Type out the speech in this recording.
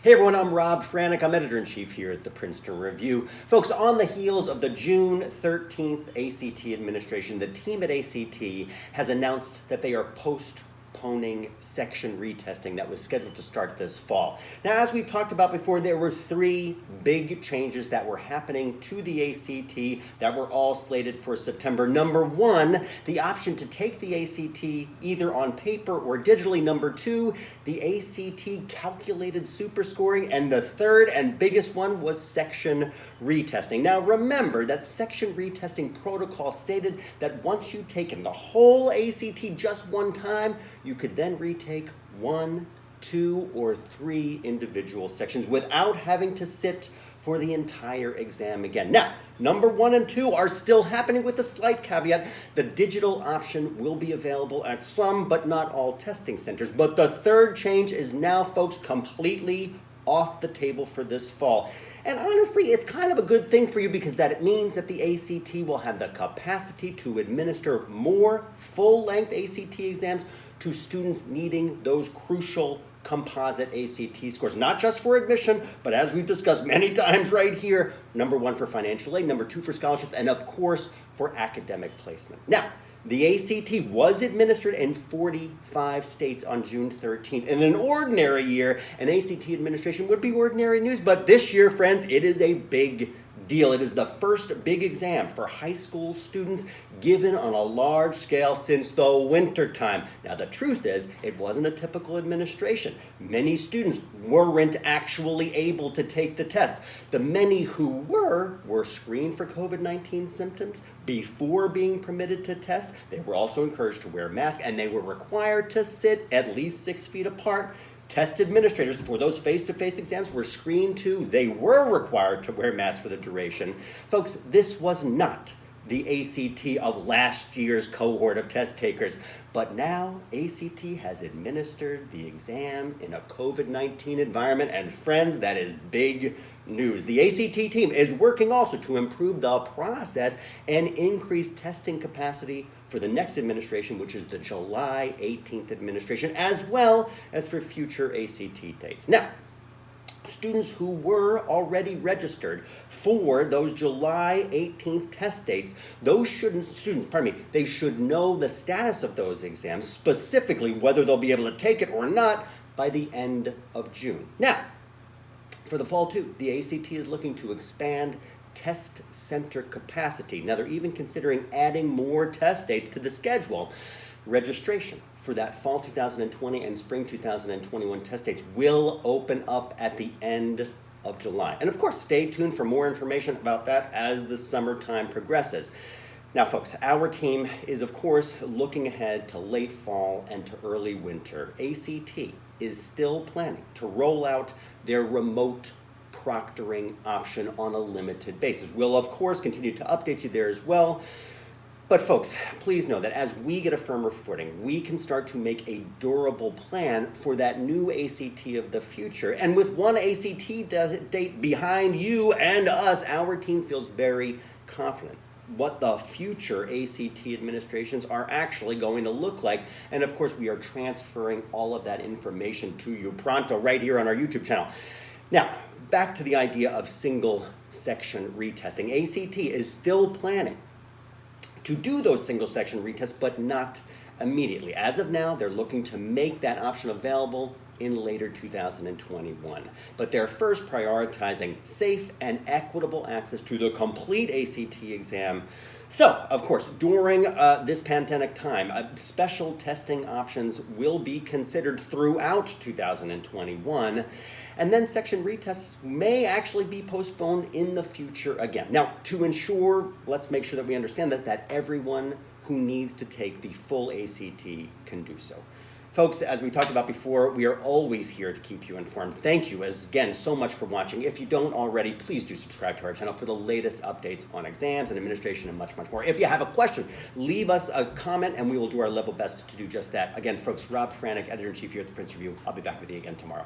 Hey everyone, I'm Rob Franek. I'm editor-in-chief here at the Princeton Review. Folks, on the heels of the June 13th ACT administration, the team at ACT has announced that they are postponing section retesting that was scheduled to start this fall. Now, as we've talked about before, there were three big changes that were happening to the ACT that were all slated for September. Number one, the option to take the ACT either on paper or digitally. Number two, the ACT calculated superscoring. And the third and biggest one was section retesting. Now, remember that section retesting protocol stated that once you've taken the whole ACT just one time, you could then retake one, two, or three individual sections without having to sit for the entire exam again. Now, number one and two are still happening with a slight caveat. The digital option will be available at some, but not all testing centers. But the third change is now, folks, completely off the table for this fall. And honestly, it's kind of a good thing for you because that it means that the ACT will have the capacity to administer more full-length ACT exams to students needing those crucial composite ACT scores, not just for admission, but as we've discussed many times right here, number one for financial aid, number two for scholarships, and of course for academic placement. Now, the ACT was administered in 45 states on June 13th. In an ordinary year, an ACT administration would be ordinary news, but this year, friends, it is a big deal. It is the first big exam for high school students given on a large scale since the winter time. Now, the truth is, it wasn't a typical administration. Many students weren't actually able to take the test. The many who were screened for COVID-19 symptoms before being permitted to test. They were also encouraged to wear masks, and they were required to sit at least 6 feet apart. Test administrators for those face-to-face exams were screened too. They were required to wear masks for the duration. Folks, this was not the ACT of last year's cohort of test takers. But now ACT has administered the exam in a COVID-19 environment, and friends, that is big news. The ACT team is working also to improve the process and increase testing capacity for the next administration, which is the July 18th administration, as well as for future ACT dates. Now, students who were already registered for those July 18th test dates, those students, they should know the status of those exams, specifically whether they'll be able to take it or not by the end of June. Now, for the fall too, the ACT is looking to expand test center capacity. Now, they're even considering adding more test dates to the schedule. Registration for that fall 2020 and spring 2021 test dates will open up at the end of July. And of course, stay tuned for more information about that as the summertime progresses. Now, folks, our team is, of course, looking ahead to late fall and to early winter. ACT is still planning to roll out their remote proctoring option on a limited basis. We'll, of course, continue to update you there as well. But folks, please know that as we get a firmer footing, we can start to make a durable plan for that new ACT of the future. And with one ACT date behind you and us, our team feels very confident what the future ACT administrations are actually going to look like. And of course, we are transferring all of that information to you pronto right here on our YouTube channel. Now, back to the idea of single section retesting. ACT is still planning to do those single section retests, but not immediately. As of now, they're looking to make that option available in later 2021. But they're first prioritizing safe and equitable access to the complete ACT exam. So, of course, during this pandemic time, special testing options will be considered throughout 2021. And then section retests may actually be postponed in the future again. Now, to ensure, let's make sure that we understand that everyone who needs to take the full ACT can do so. Folks, as we talked about before, we are always here to keep you informed. Thank you, again, so much for watching. If you don't already, please do subscribe to our channel for the latest updates on exams and administration and much, much more. If you have a question, leave us a comment and we will do our level best to do just that. Again, folks, Rob Franek, editor-in-chief here at the Princeton Review. I'll be back with you again tomorrow.